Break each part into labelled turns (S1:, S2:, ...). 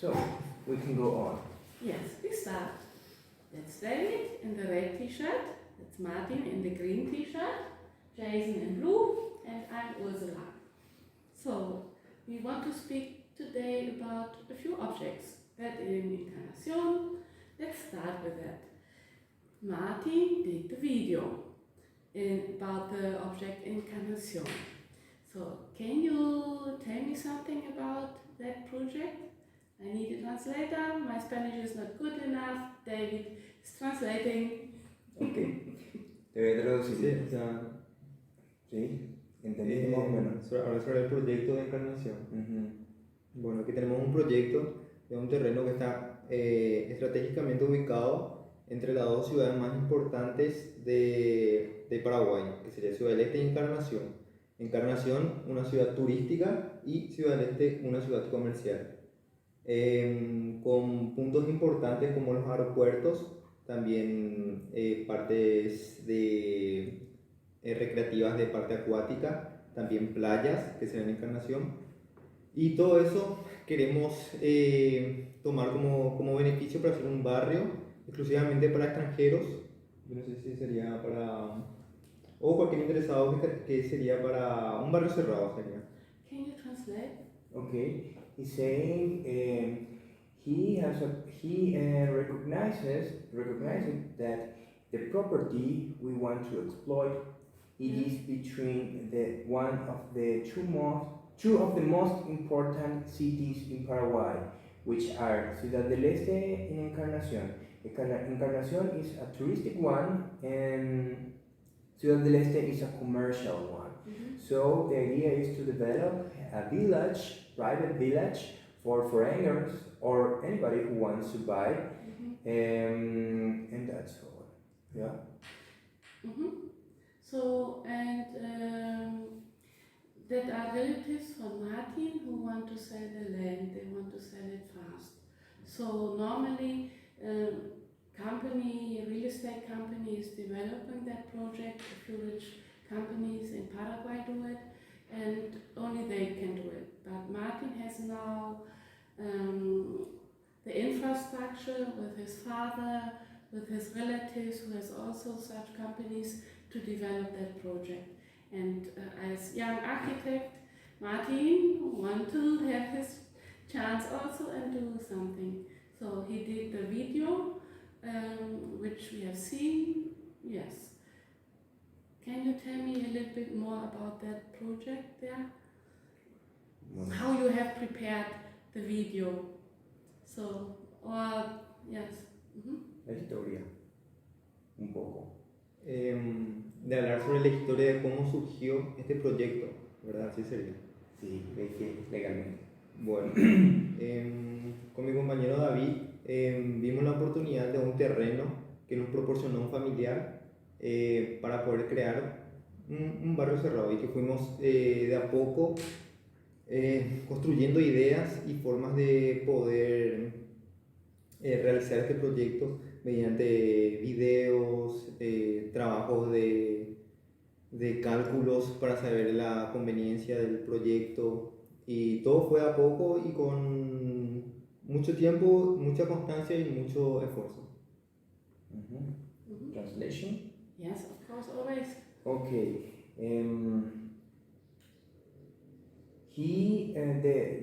S1: So, we can go on.
S2: Yes, we start. That's David in the red t-shirt, that's Martin in the green t-shirt, Jason in blue, and I'm Ursula. So, we want to speak today about a few objects that in Encarnation. Let's start with that. Martin did the video about the object Encarnation. So, can you tell me something about that project? I need a translator, my Spanish is not good enough, David is translating.
S1: Ok, te voy a traducir.
S3: Sí, o sea,
S1: ¿Sí? ¿Entendiste más o menos?
S3: ahora sobre el proyecto de Encarnación. Bueno, aquí tenemos un proyecto de un terreno que está estratégicamente ubicado entre las dos ciudades más importantes de Paraguay, que sería Ciudad del Este y Encarnación. Encarnación, una ciudad turística, y Ciudad del Este, una ciudad comercial. Con puntos importantes como los aeropuertos, también partes recreativas de parte acuática, también playas que serán Encarnación, y todo eso queremos tomar como beneficio para hacer un barrio exclusivamente para extranjeros. Yo no sé si sería para, o cualquier interesado que sería para un barrio cerrado sería.
S2: Can you translate?
S1: Okay, he's saying he recognizes that the property we want to exploit is between one of the two of the most important cities in Paraguay, which are Ciudad del Este and Encarnación. Encarnación is a touristic one, and Ciudad del Este is a commercial one. So the idea is to develop a village, private village, for foreigners or anybody who wants to buy, and that's all. Yeah.
S2: So, and that are relatives from Martin who want to sell the land, they want to sell it fast. So normally real estate company is developing that project, a few rich companies in Paraguay do it, and only they can do it. But Martin has now the infrastructure with his father, with his relatives who has also such companies to develop that project. And as young architect, Martin wanted to have his chance also and do something. So he did the video, which we have seen. Yes. Can you tell me a little bit more about that project there? How you have prepared the video? So, or yes.
S1: La historia, un poco.
S3: De hablar sobre la historia de cómo surgió este proyecto, ¿verdad? Así sería.
S1: Sí, legalmente.
S3: Bueno, con mi compañero David vimos la oportunidad de un terreno que nos proporcionó un familiar para poder crear un barrio cerrado, y que fuimos de a poco construyendo ideas y formas de poder realizar este proyecto mediante videos, trabajos de cálculos para saber la conveniencia del proyecto, y todo fue a poco y con mucho tiempo, mucha constancia y mucho esfuerzo.
S1: Translation?
S2: Yes, of course, always.
S1: Okay.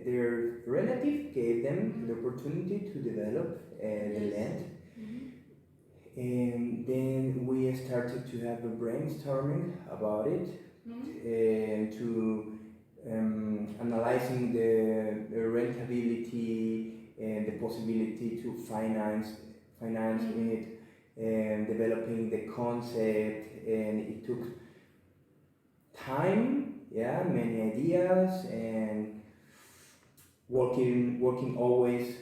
S1: Their relative gave them the opportunity to develop the land. And then we started to have a brainstorming about it, to analyzing the rentability and the possibility to finance it, and developing the concept, and it took time, many ideas, and working always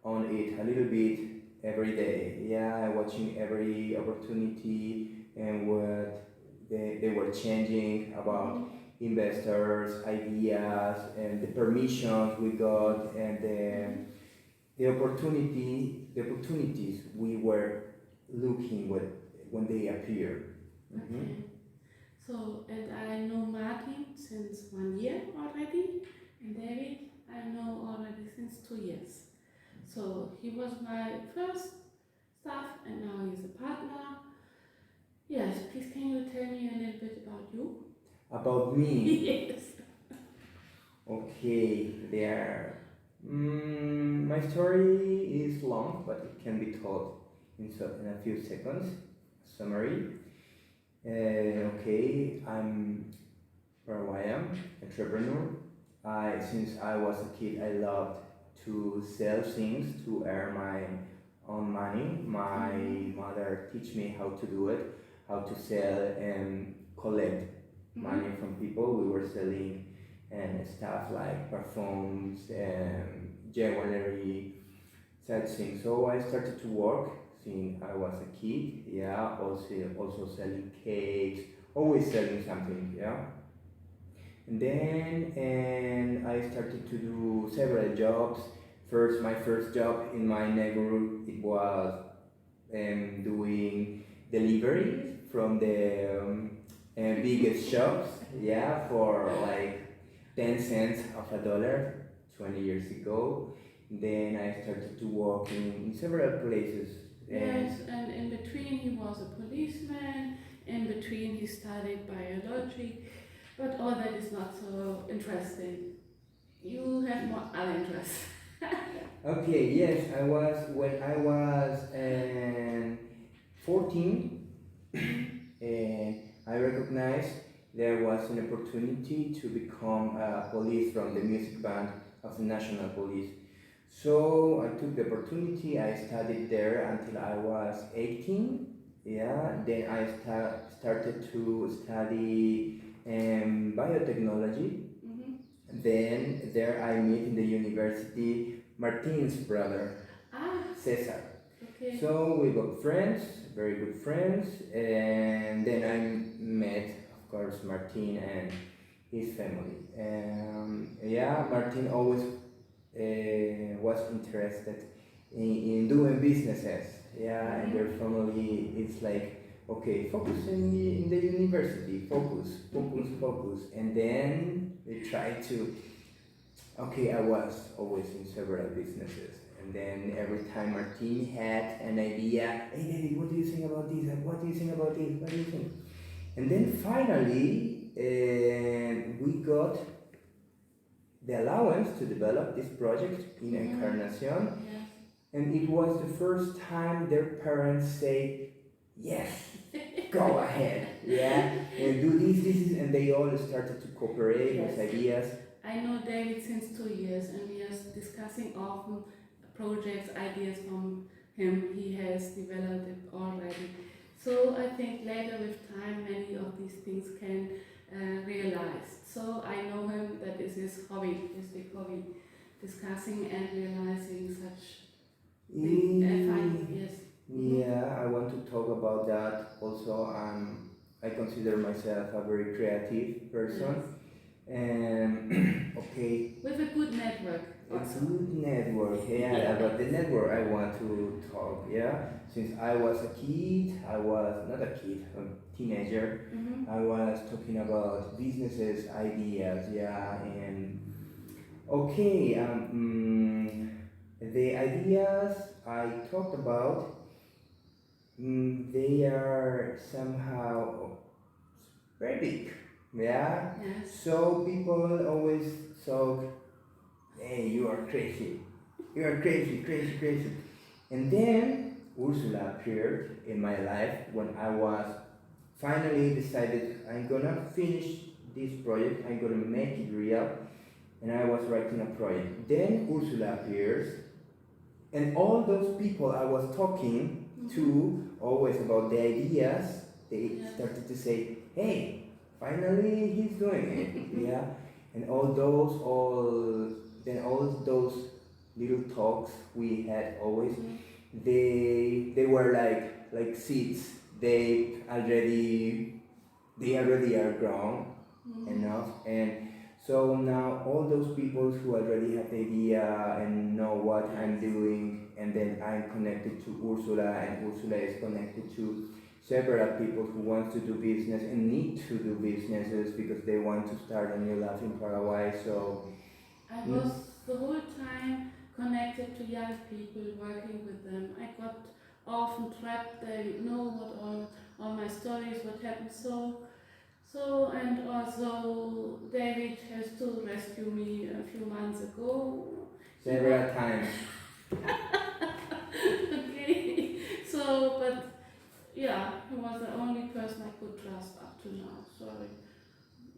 S1: on it a little bit every day, watching every opportunity and what they were changing about investors, ideas, and the permissions we got, and the opportunities we were looking when they appeared.
S2: Okay. So, and I know Martin since 1 year already, and David I know already since 2 years. So he was my first staff and now he's a partner. Yes, please can you tell me a little bit about you?
S1: About me.
S2: Yes.
S1: Okay, there. My story is long, but it can be told in a few seconds. Summary. Okay, I'm Paraguayan entrepreneur. Since I was a kid, I loved to sell things to earn my own money. My mother teach me how to do it, how to sell and collect money from people. We were selling and stuff like perfumes and jewelry, such things. So I started to work since I was a kid. Yeah, also selling cakes, always selling something. Yeah. And I started to do several jobs. My first job in my neighborhood, it was doing deliveries from the biggest shops, yeah, for like 10 cents of a dollar 20 years ago. Then I started to work in several places.
S2: Yes, and in between he was a policeman, in between he studied biology, but all that is not so interesting. You have more other interests.
S1: Okay, yes, when I was 14, and I recognized there was an opportunity to become a police from the music band of the National Police. So I took the opportunity, I studied there until I was 18. Yeah, then I started to study biotechnology. Then there I met in the university Martin's brother, Cesar.
S2: Okay.
S1: So we got friends, very good friends, and then I met, of course, Martin and his family. Yeah, Martin always was interested in doing businesses. Yeah, and their family is like, okay, focus in the university, focus. And then they try to, okay, I was always in several businesses. And then every time Martin had an idea, hey David, what do you think about this? What do you think about this? What do you think? And then finally, we got the allowance to develop this project in Encarnation.
S2: Yes.
S1: And it was the first time their parents say, yes, go ahead, yeah, and do this, and they all started to cooperate with ideas.
S2: I know David since 2 years, and we are discussing often projects, ideas from him. He has developed it already. So I think later with time, many of these things can realize. So I know him, that is his hobby, his big hobby, discussing and realizing such big ideas.
S1: Yeah, I want to talk about that also. I consider myself a very creative person.
S2: Yes.
S1: And okay.
S2: With a good network.
S1: A good network, yeah, about the network I want to talk, yeah. Since I was a kid, I was not a kid, a teenager, I was talking about businesses, ideas, yeah, and okay, the ideas I talked about, they are somehow very big, yeah.
S2: Yes.
S1: So people always talk, hey, you are crazy. You are crazy. And then Ursula appeared in my life when I was finally decided I'm gonna finish this project, I'm gonna make it real, and I was writing a project. Then Ursula appears, and all those people I was talking to always about the ideas, they started to say, hey, finally he's doing it, yeah. And all those little talks we had always, they were like seeds. They already are grown enough, and so now all those people who already have the idea and know what I'm doing, and then I'm connected to Ursula, and Ursula is connected to several people who want to do business and need to do businesses because they want to start a new life in Paraguay. So
S2: I was the whole time connected to young people, working with them. I got often trapped. They know what all my stories, what happened. And also David has to rescue me a few months ago.
S1: Several times.
S2: Okay. So, but yeah, he was the only person I could trust up to now. Sorry.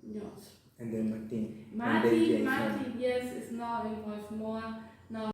S2: Yes.
S1: And then Martin.
S2: Martin,
S1: Jason.
S2: yes, is now involved more